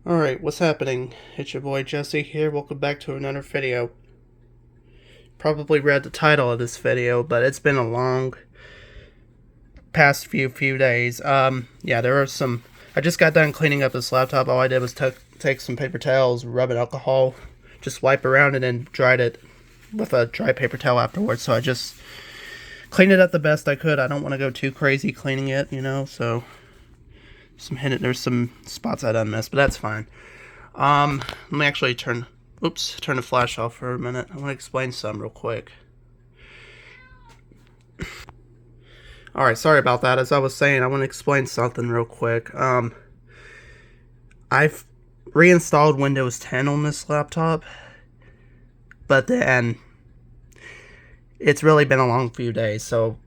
Alright, what's happening? It's your boy Jesse here. Welcome back to another video. Probably read the title of this video, but it's been a long past few days. Yeah, there are some. I just got done cleaning up this laptop. All I did was take some paper towels, rub it alcohol, just wipe around it, and dried it with a dry paper towel afterwards. So I just cleaned it up the best I could. I don't want to go too crazy cleaning it, so there's some spots I done missed, but that's fine. Let me actually turn the flash off for a minute. I want to explain something real quick. Alright, sorry about that. As I was saying, I want to explain something real quick. I've reinstalled Windows 10 on this laptop, but then it's really been a long few days, so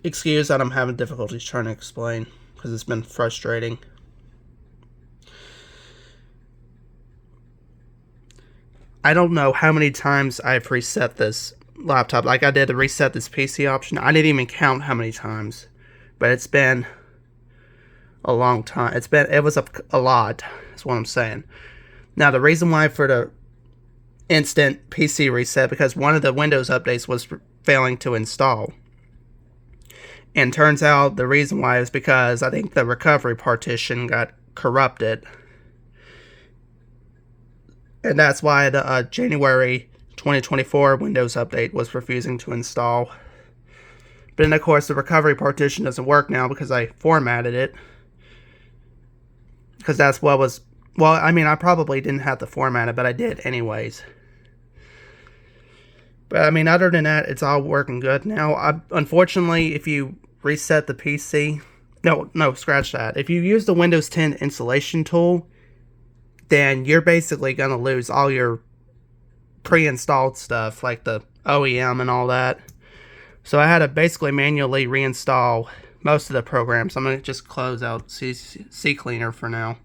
excuse that I'm having difficulties trying to explain, because it's been frustrating. I don't know how many times I've reset this laptop. Like I did to reset this PC option. I didn't even count how many times, but it's been a long time. It was a lot, is what I'm saying. Now, the reason why for the instant PC reset, because one of the Windows updates was failing to install. And turns out the reason why is because I think the recovery partition got corrupted. And that's why the January 2024 Windows update was refusing to install. But then, of course, the recovery partition doesn't work now because I formatted it. Because that's what was... Well, I mean, I probably didn't have to format it, but I did anyways. But, I mean, other than that, it's all working good now. Unfortunately, if you reset the PC... No, scratch that. If you use the Windows 10 installation tool, then you're basically going to lose all your pre-installed stuff, like the OEM and all that. So I had to basically manually reinstall most of the programs. I'm going to just close out CCleaner for now.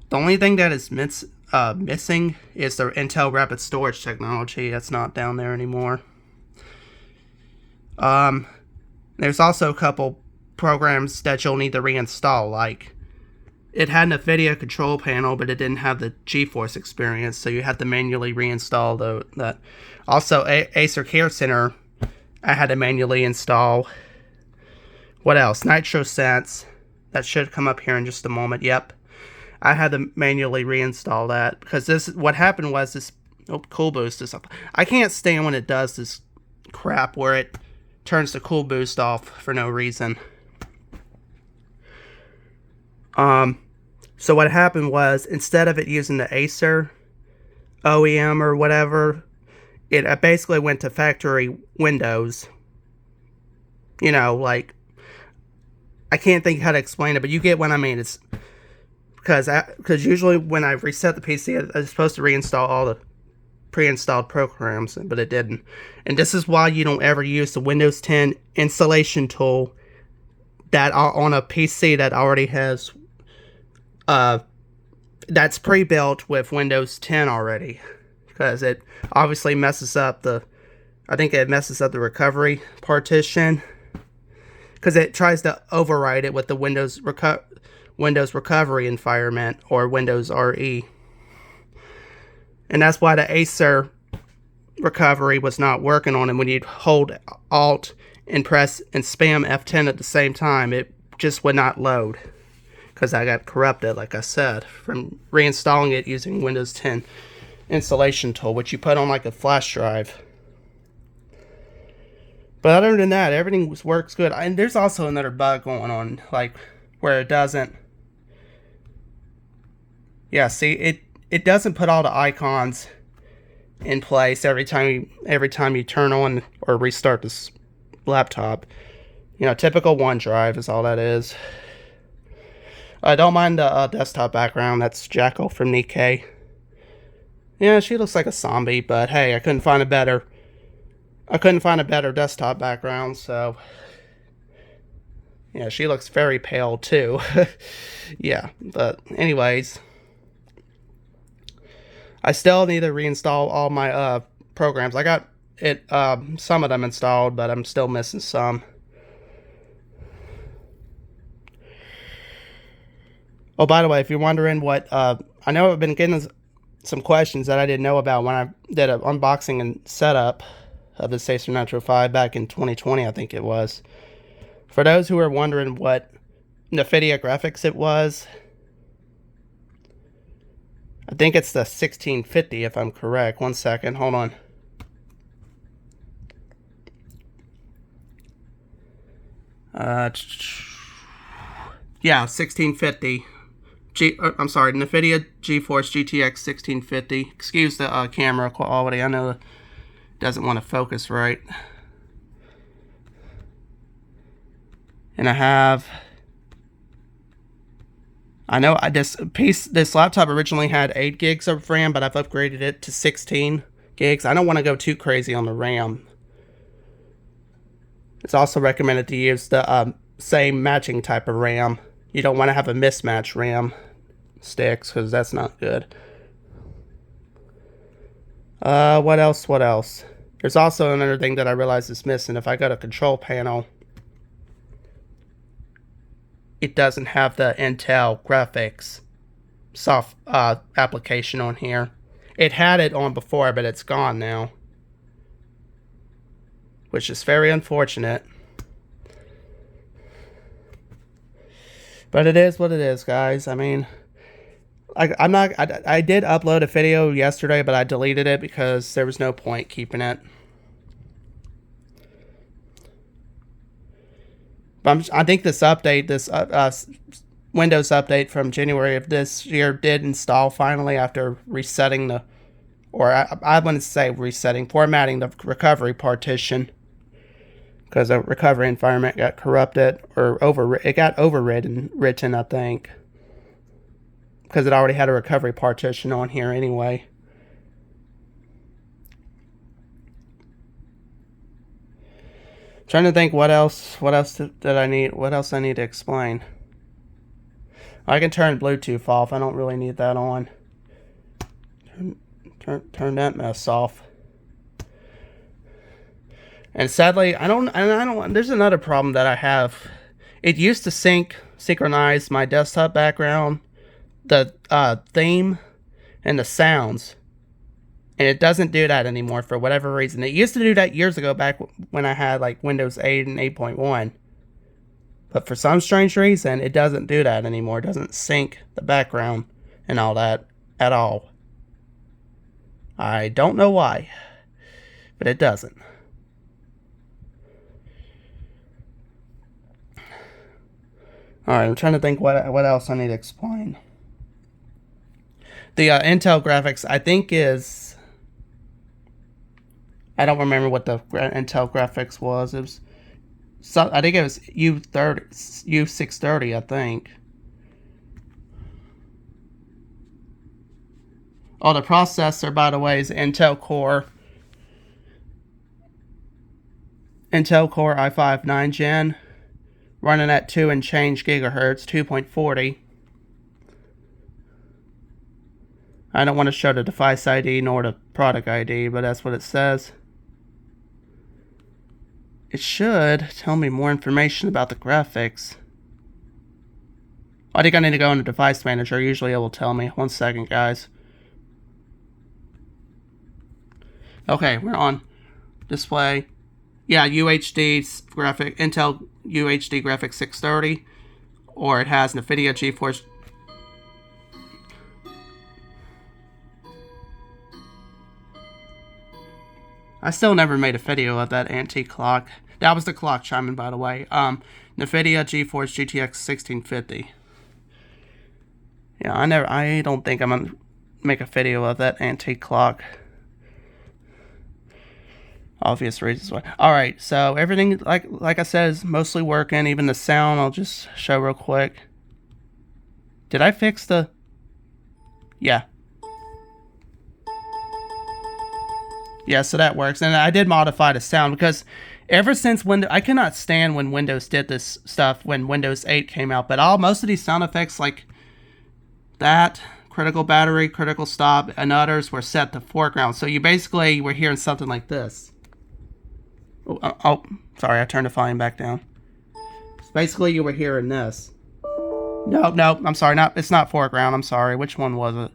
The only thing that is missing is the Intel Rapid Storage technology. That's not down there anymore. There's also a couple programs that you'll need to reinstall, like it had a video control panel, but it didn't have the GeForce experience, so you had to manually reinstall that. Also, Acer Care Center, I had to manually install. What else? Nitro Sense. That should come up here in just a moment. Yep. I had to manually reinstall that, because what happened was this... Oh, Cool Boost is up. I can't stand when it does this crap where it turns the Cool Boost off for no reason. So what happened was, instead of it using the Acer OEM or whatever, it basically went to factory Windows. Like, I can't think how to explain it, but you get what I mean. It's because usually when I reset the PC, it's supposed to reinstall all the pre-installed programs, but it didn't. And this is why you don't ever use the Windows 10 installation tool that on a PC that already has that's pre-built with Windows 10 already, because it obviously messes up I think it messes up the recovery partition, because it tries to override it with the Windows recovery environment, or Windows RE. And that's why the Acer recovery was not working on it. When you'd hold Alt and press and spam F10 at the same time, it just would not load, because I got corrupted, like I said, from reinstalling it using Windows 10 installation tool, which you put on like a flash drive. But other than that, everything works good. And there's also another bug going on, like where it doesn't... Yeah, see, it doesn't put all the icons in place every time you turn on or restart this laptop. Typical OneDrive is all that is. I don't mind the desktop background. That's Jackal from Nikkei. Yeah, she looks like a zombie, but hey, I couldn't find a better desktop background, so yeah, she looks very pale too. Yeah, but anyways, I still need to reinstall all my programs. I got some of them installed, but I'm still missing some. Oh, by the way, if you're wondering what, I know I've been getting some questions that I didn't know about when I did an unboxing and setup of this Acer Nitro 5 back in 2020, I think it was. For those who are wondering what NVIDIA graphics it was, I think it's the 1650 if I'm correct. One second, hold on. Yeah, 1650. I'm sorry, NVIDIA GeForce GTX 1650. Excuse the camera quality. I know it doesn't want to focus right. And I know this laptop originally had 8 gigs of RAM, but I've upgraded it to 16 gigs. I don't want to go too crazy on the RAM. It's also recommended to use the same matching type of RAM. You don't want to have a mismatch RAM sticks, because that's not good. What else? There's also another thing that I realized is missing. If I go to control panel, it doesn't have the Intel graphics soft application on here. It had it on before, but it's gone now, which is very unfortunate. But it is what it is, guys. I mean, I did upload a video yesterday, but I deleted it because there was no point keeping it. But I think this update, this Windows update from January of this year did install finally after resetting the, or I wouldn't say resetting, formatting the recovery partition. Because the recovery environment got corrupted, or it got overwritten, I think. Because it already had a recovery partition on here anyway. Trying to think what else did I need, what else I need to explain. I can turn Bluetooth off. I don't really need that on. Turn that mess off. And sadly, I don't, there's another problem that I have. It used to synchronize my desktop background, the theme, and the sounds. And it doesn't do that anymore for whatever reason. It used to do that years ago, back when I had like Windows 8 and 8.1. But for some strange reason, it doesn't do that anymore. It doesn't sync the background and all that at all. I don't know why, but it doesn't. Alright, I'm trying to think what else I need to explain. The Intel graphics, I think is... I don't remember what the Intel graphics was. It was... I think it was U630, I think. Oh, the processor, by the way, is Intel Core i5 9 Gen. Running at 2 and change gigahertz, 2.40. I don't want to show the device ID nor the product ID, but that's what it says. It should tell me more information about the graphics. I think I need to go into Device Manager. Usually it will tell me. One second, guys. Okay, we're on display. Yeah, UHD graphic, Intel UHD graphics 630, or it has NVIDIA GeForce. I still never made a video of that antique clock. That was the clock chiming, by the way. NVIDIA GeForce GTX 1650. Yeah, I don't think I'm gonna make a video of that antique clock. Obvious reasons why. Alright, so everything, like I said, is mostly working. Even the sound, I'll just show real quick. Did I fix the... Yeah. Yeah, so that works. And I did modify the sound because ever since Windows... I cannot stand when Windows did this stuff when Windows 8 came out. But most of these sound effects, like that, critical battery, critical stop, and others were set to foreground. So you basically were hearing something like this. Oh, sorry, I turned the volume back down. So basically, you were hearing this. No, I'm sorry. It's not foreground. I'm sorry. Which one was it?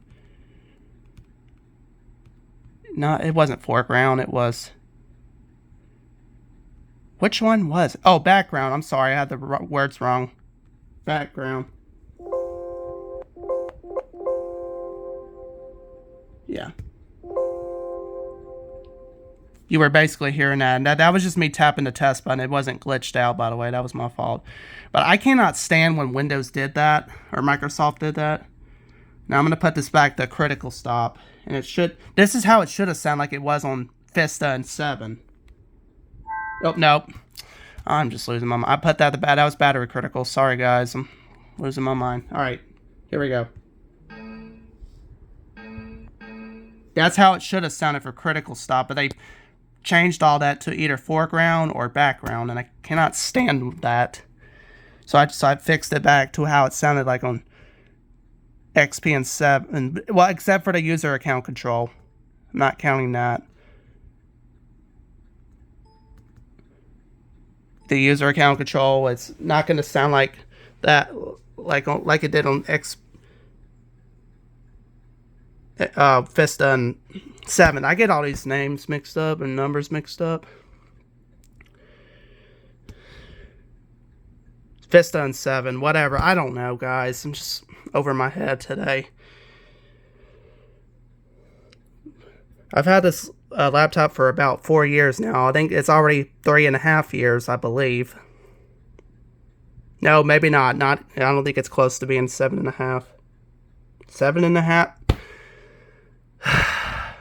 No, it wasn't foreground. It was... Which one was it? Oh, background. I'm sorry. I had the words wrong. Background. Yeah. You were basically hearing that. And that was just me tapping the test button. It wasn't glitched out, by the way. That was my fault. But I cannot stand when Windows did that, or Microsoft did that. Now I'm going to put this back to critical stop. And it should... This is how it should have sounded like it was on Vista and 7. Oh, no. I'm just losing my mind. I put that was battery critical. Sorry, guys. I'm losing my mind. Alright. Here we go. That's how it should have sounded for critical stop, but they changed all that to either foreground or background, and I cannot stand that. So I fixed it back to how it sounded like on XP and 7. Well, except for the user account control. I'm not counting that. The user account control, it's not going to sound like that, like it did on Vista and 7. I get all these names mixed up and numbers mixed up. Vista and 7, whatever. I don't know, guys. I'm just over my head today. I've had this laptop for about 4 years now. I think it's already 3.5 years, I believe. No, maybe not. I don't think it's close to being 7.5. 7.5?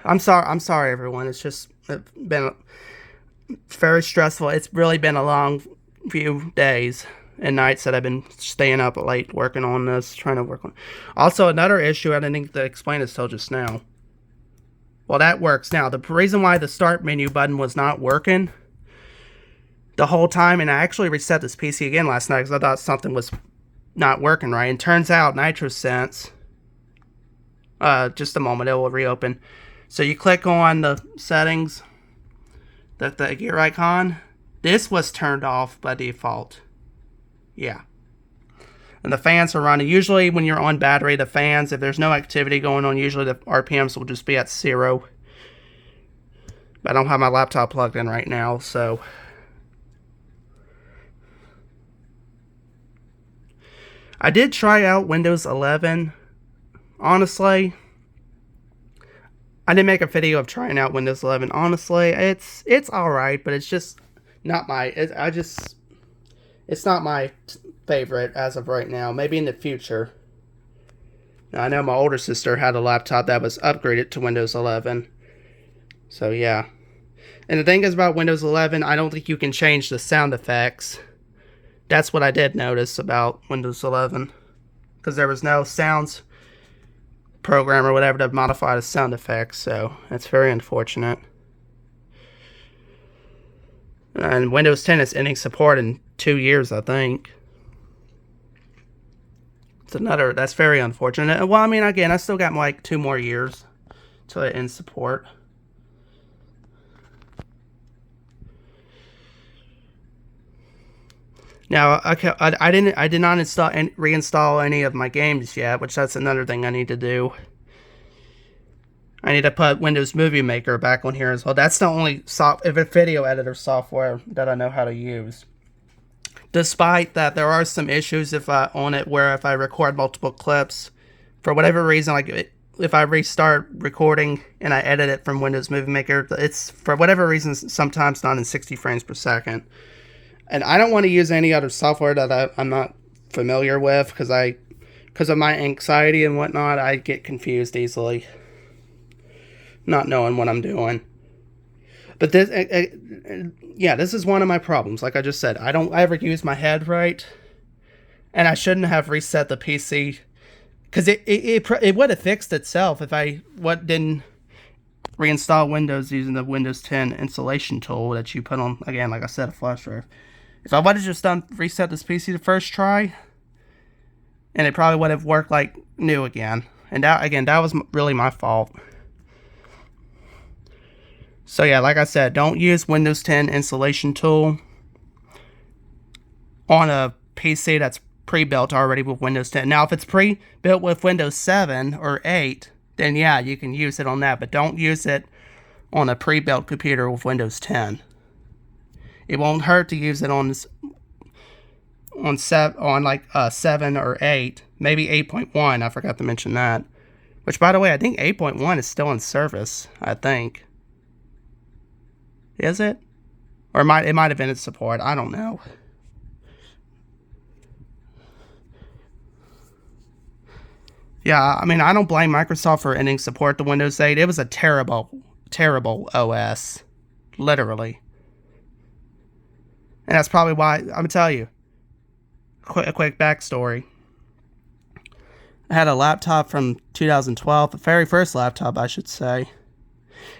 I'm sorry, everyone. It's just been very stressful. It's really been a long few days and nights that I've been staying up late working on this, trying to work on. Also, another issue I didn't think to explain this till just now. Well, that works now. The reason why the start menu button was not working the whole time, and I actually reset this PC again last night because I thought something was not working right. And turns out Nitro Sense. Just a moment, it will reopen. So you click on the settings, the gear icon. This was turned off by default. Yeah. And the fans are running. Usually when you're on battery, the fans, if there's no activity going on, usually the RPMs will just be at 0. But I don't have my laptop plugged in right now, so... I did try out Windows 11. Honestly, I didn't make a video of trying out Windows 11. Honestly, it's alright, but it's just not my... It's not my favorite as of right now. Maybe in the future. Now, I know my older sister had a laptop that was upgraded to Windows 11. So, yeah. And the thing is about Windows 11, I don't think you can change the sound effects. That's what I did notice about Windows 11. Because there was no sounds program or whatever to modify the sound effects. So, that's very unfortunate. And Windows 10 is ending support in 2 years, I think. That's very unfortunate. Well, I mean, again, I still got like 2 more years till it ends support. Now, I did not reinstall any of my games yet, which that's another thing I need to do. I need to put Windows Movie Maker back on here as well. That's the only video editor software that I know how to use. Despite that, there are some issues on it where if I record multiple clips, for whatever reason, like if I restart recording and I edit it from Windows Movie Maker, it's for whatever reason sometimes not in 60 frames per second. And I don't want to use any other software that I'm not familiar with because of my anxiety and whatnot. I get confused easily, not knowing what I'm doing. But this, yeah, this is one of my problems. Like I just said, I don't ever use my head right, and I shouldn't have reset the PC because it would have fixed itself if I didn't reinstall Windows using the Windows 10 installation tool that you put on, again, like I said, a flash drive. If I would have just reset this PC the first try, and it probably would have worked like new again. And that was really my fault. So yeah, like I said, don't use Windows 10 installation tool on a PC that's pre-built already with Windows 10. Now, if it's pre-built with Windows 7 or 8, then yeah, you can use it on that, but don't use it on a pre-built computer with Windows 10. It won't hurt to use it on 7 or 8, maybe 8.1. I forgot to mention that. Which, by the way, I think 8.1 is still in service. I think. Is it? Or it might have been in support. I don't know. Yeah, I mean, I don't blame Microsoft for ending support to Windows 8. It was a terrible, terrible OS. Literally. And that's probably why, I'm going to tell you, a quick backstory. I had a laptop from 2012, the very first laptop, I should say.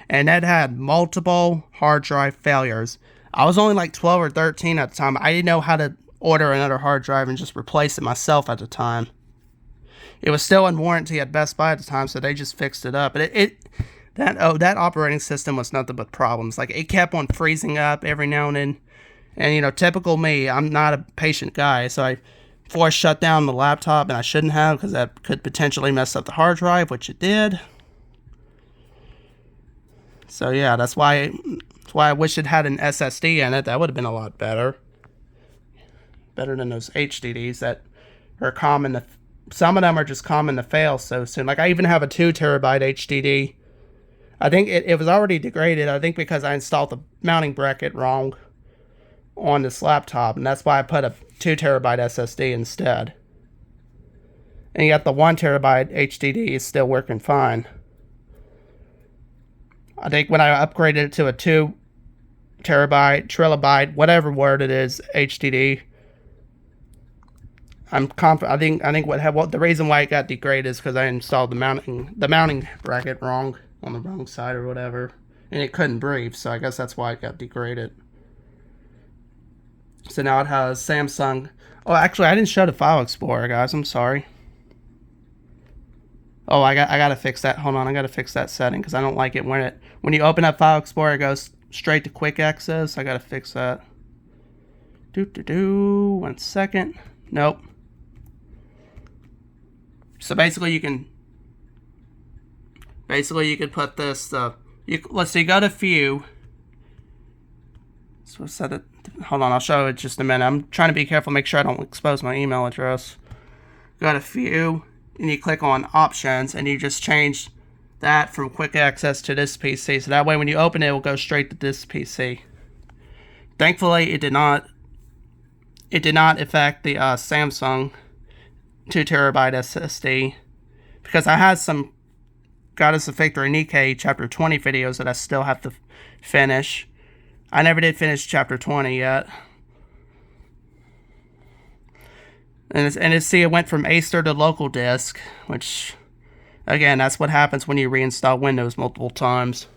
And it had multiple hard drive failures. I was only like 12 or 13 at the time. I didn't know how to order another hard drive and just replace it myself at the time. It was still in warranty at Best Buy at the time, so they just fixed it up. But that operating system was nothing but problems. Like, it kept on freezing up every now and then. And, you know, typical me, I'm not a patient guy, so I forced shut down the laptop, and I shouldn't have, because that could potentially mess up the hard drive, which it did. So yeah, that's why I wish it had an SSD in it. That would have been a lot better. Better than those HDDs that are common to, some of them are just common to fail so soon. Like, I even have a 2 terabyte HDD. I think it was already degraded, I think because I installed the mounting bracket wrong on this laptop, and that's why I put a 2 terabyte SSD instead. And yet the 1 terabyte HDD is still working fine. I think when I upgraded it to a 2 terabyte, trilobyte, whatever word it is, HDD, I'm confident. I think what the reason why it got degraded is because I installed the mounting bracket wrong on the wrong side or whatever, and it couldn't breathe. So I guess that's why it got degraded. So now it has Samsung. Oh, actually, I didn't show the File Explorer, guys. I'm sorry. Oh, I gotta fix that. Hold on, I gotta fix that setting because I don't like it when you open up File Explorer, it goes straight to quick access. I gotta fix that. 1 second. Nope. So basically, you can put this. Let's see. Go to View. So set it. Hold on, I'll show it in just a minute. I'm trying to be careful, make sure I don't expose my email address. Go to View, and you click on Options, and you just change that from quick access to this PC. So that way when you open it, it will go straight to this PC. Thankfully, it did not affect the Samsung 2 terabyte SSD, because I had some Goddess of Victory Nikkei chapter 20 videos that I still have to finish. I never did finish chapter 20 yet. And see, it went from Acer to local disk, which, again, that's what happens when you reinstall Windows multiple times.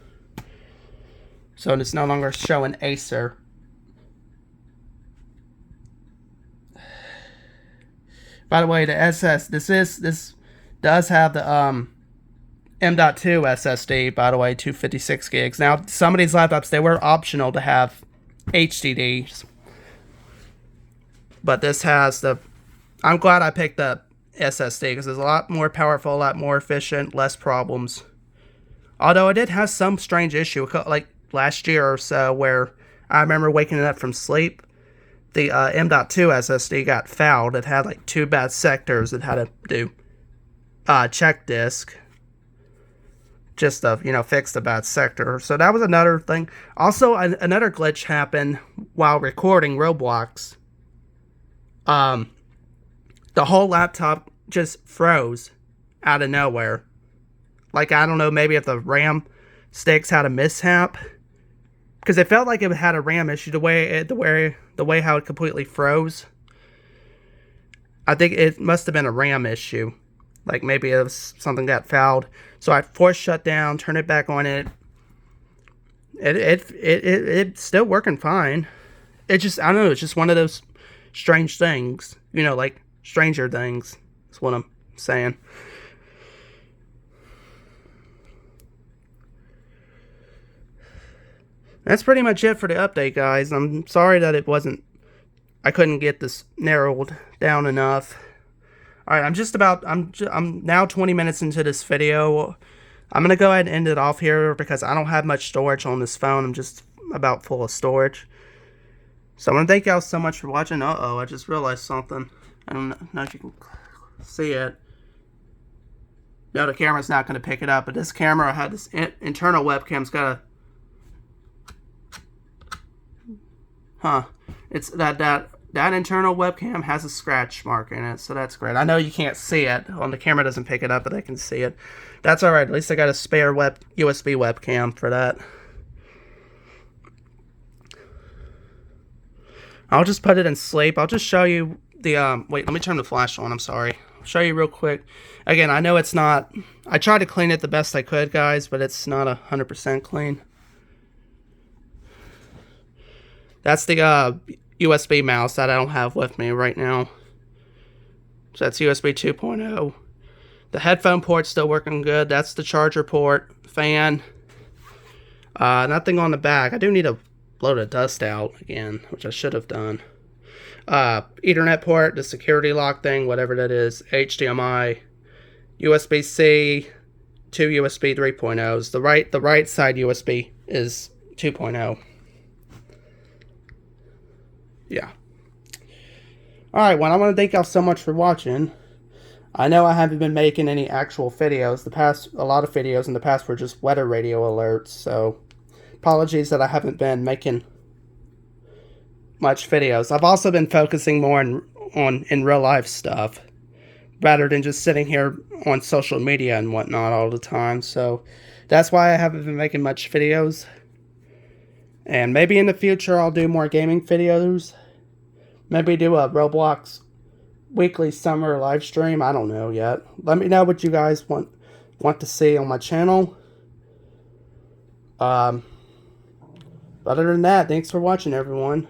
So it's no longer showing Acer. By the way, the this does have the M.2 SSD, by the way, 256 gigs. Now, some of these laptops, they were optional to have HDDs. But this has the... I'm glad I picked the SSD, because it's a lot more powerful, a lot more efficient, less problems. Although it did have some strange issue, like last year or so, where I remember waking up from sleep, the M.2 SSD got fouled. It had like 2 bad sectors it had to do check disk just to, you know, fix the bad sector. So that was another thing. Also, another glitch happened while recording Roblox. The whole laptop just froze out of nowhere. Like, I don't know, maybe if the RAM sticks had a mishap, because it felt like it had a RAM issue the way how it completely froze. I think it must have been a RAM issue. Like, maybe it was something got fouled. So I forced shut down, turn it back on. It's still working fine. It just, I don't know, it's just one of those strange things, you know, like Stranger Things. That's what I'm saying. That's pretty much it for the update, guys. I'm sorry that it wasn't I couldn't get this narrowed down enough. Alright, I'm now 20 minutes into this video. I'm gonna go ahead and end it off here because I don't have much storage on this phone. I'm just about full of storage. So I want to thank y'all so much for watching. Uh-oh, I just realized something. I don't know if you can see it. No, the camera's not going to pick it up, but this camera had this internal webcam's got a... It's that internal webcam has a scratch mark in it, so that's great. I know you can't see it. On the camera doesn't pick it up, but I can see it. That's alright. At least I got a spare USB webcam for that. I'll just put it in sleep. I'll just show you the, wait, let me turn the flash on, I'm sorry. I'll show you real quick. Again, I know it's not, I tried to clean it the best I could, guys, but it's not 100% clean. That's the, USB mouse that I don't have with me right now. So that's USB 2.0. The headphone port's still working good. That's the charger port, fan. Nothing on the back. I do need to blow the dust out again, which I should have done. Ethernet port, the security lock thing, whatever that is. HDMI, USB-C, two USB 3.0s. The right side USB is 2.0. Yeah. Alright, well, I want to thank y'all so much for watching. I know I haven't been making any actual videos. A lot of videos in the past were just weather radio alerts, so apologies that I haven't been making much videos. I've also been focusing more in real life stuff rather than just sitting here on social media and whatnot all the time. So that's why I haven't been making much videos. And maybe in the future I'll do more gaming videos. Maybe do a Roblox weekly summer live stream. I don't know yet. Let me know what you guys want to see on my channel. Other than that, thanks for watching, everyone.